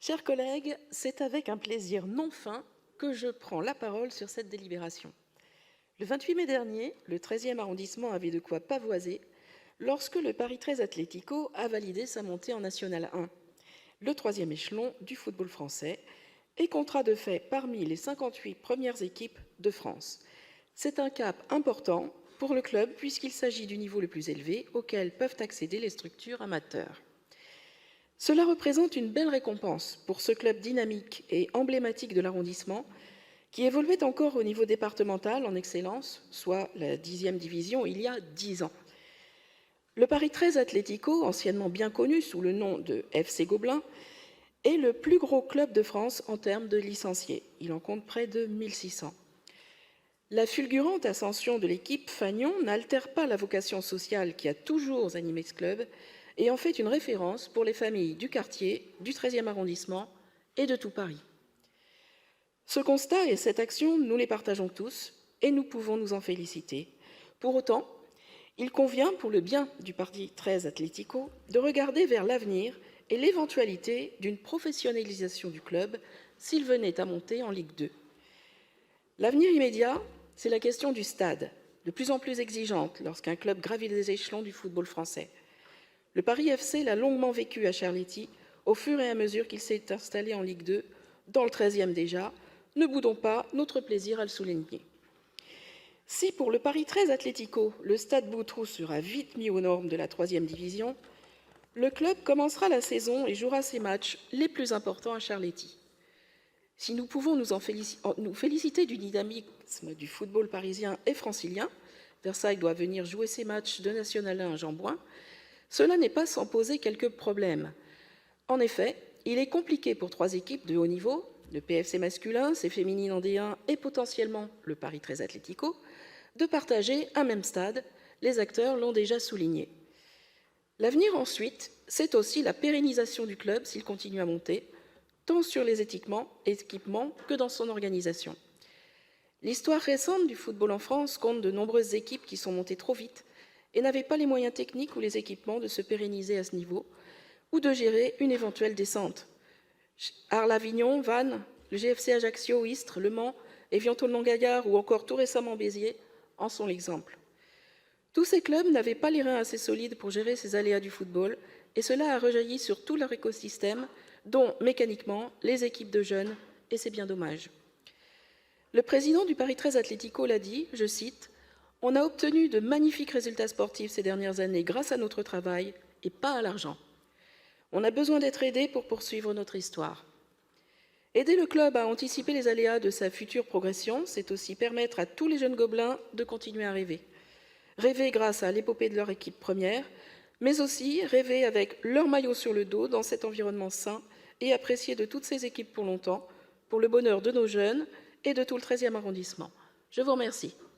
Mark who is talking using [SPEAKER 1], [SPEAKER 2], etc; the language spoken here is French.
[SPEAKER 1] Chers collègues, c'est avec un plaisir non fin que je prends la parole sur cette délibération. Le 28 mai dernier, le 13e arrondissement avait de quoi pavoiser lorsque le Paris 13 Atlético a validé sa montée en National 1, le troisième échelon du football français, et comptera de fait parmi les 58 premières équipes de France. C'est un cap important pour le club puisqu'il s'agit du niveau le plus élevé auquel peuvent accéder les structures amateurs. Cela représente une belle récompense pour ce club dynamique et emblématique de l'arrondissement qui évoluait encore au niveau départemental en excellence, soit la 10e division, il y a 10 ans. Le Paris 13 Atlético, anciennement bien connu sous le nom de FC Gobelins, est le plus gros club de France en termes de licenciés. Il en compte près de 1600. La fulgurante ascension de l'équipe Fagnon n'altère pas la vocation sociale qui a toujours animé ce club et en fait une référence pour les familles du quartier, du 13e arrondissement et de tout Paris. Ce constat et cette action, nous les partageons tous et nous pouvons nous en féliciter. Pour autant, il convient, pour le bien du Paris 13 Atlético, de regarder vers l'avenir et l'éventualité d'une professionnalisation du club s'il venait à monter en Ligue 2. L'avenir immédiat, c'est la question du stade, de plus en plus exigeante lorsqu'un club gravit les échelons du football français. Le Paris FC l'a longuement vécu à Charletti, au fur et à mesure qu'il s'est installé en Ligue 2, dans le 13e déjà. Ne boudons pas notre plaisir à le souligner. Si pour le Paris 13 Atlético, le stade Boutroux sera vite mis aux normes de la 3e division, le club commencera la saison et jouera ses matchs les plus importants à Charletti. Si nous pouvons nous féliciter du dynamisme du football parisien et francilien, Versailles doit venir jouer ses matchs de National 1 à Jean-Bouin, cela n'est pas sans poser quelques problèmes. En effet, il est compliqué pour 3 équipes de haut niveau, le PFC masculin, ses féminines en D1 et potentiellement le Paris 13 Atlético, de partager un même stade. Les acteurs l'ont déjà souligné. L'avenir ensuite, c'est aussi la pérennisation du club s'il continue à monter, tant sur les équipements que dans son organisation. L'histoire récente du football en France compte de nombreuses équipes qui sont montées trop vite et n'avaient pas les moyens techniques ou les équipements de se pérenniser à ce niveau ou de gérer une éventuelle descente. Arles-Avignon, Vannes, le GFC Ajaccio, Istres, Le Mans, Évian-Toulon-Gaillard ou encore tout récemment Béziers en sont l'exemple. Tous ces clubs n'avaient pas les reins assez solides pour gérer ces aléas du football et cela a rejailli sur tout leur écosystème, dont mécaniquement les équipes de jeunes, et c'est bien dommage. Le président du Paris 13 Atlético l'a dit, je cite, « On a obtenu de magnifiques résultats sportifs ces dernières années grâce à notre travail et pas à l'argent. On a besoin d'être aidé pour poursuivre notre histoire. » Aider le club à anticiper les aléas de sa future progression, c'est aussi permettre à tous les jeunes gobelins de continuer à rêver. Rêver grâce à l'épopée de leur équipe première, mais aussi rêver avec leur maillot sur le dos dans cet environnement sain et apprécié de toutes ces équipes pour longtemps, pour le bonheur de nos jeunes et de tout le 13e arrondissement. Je vous remercie.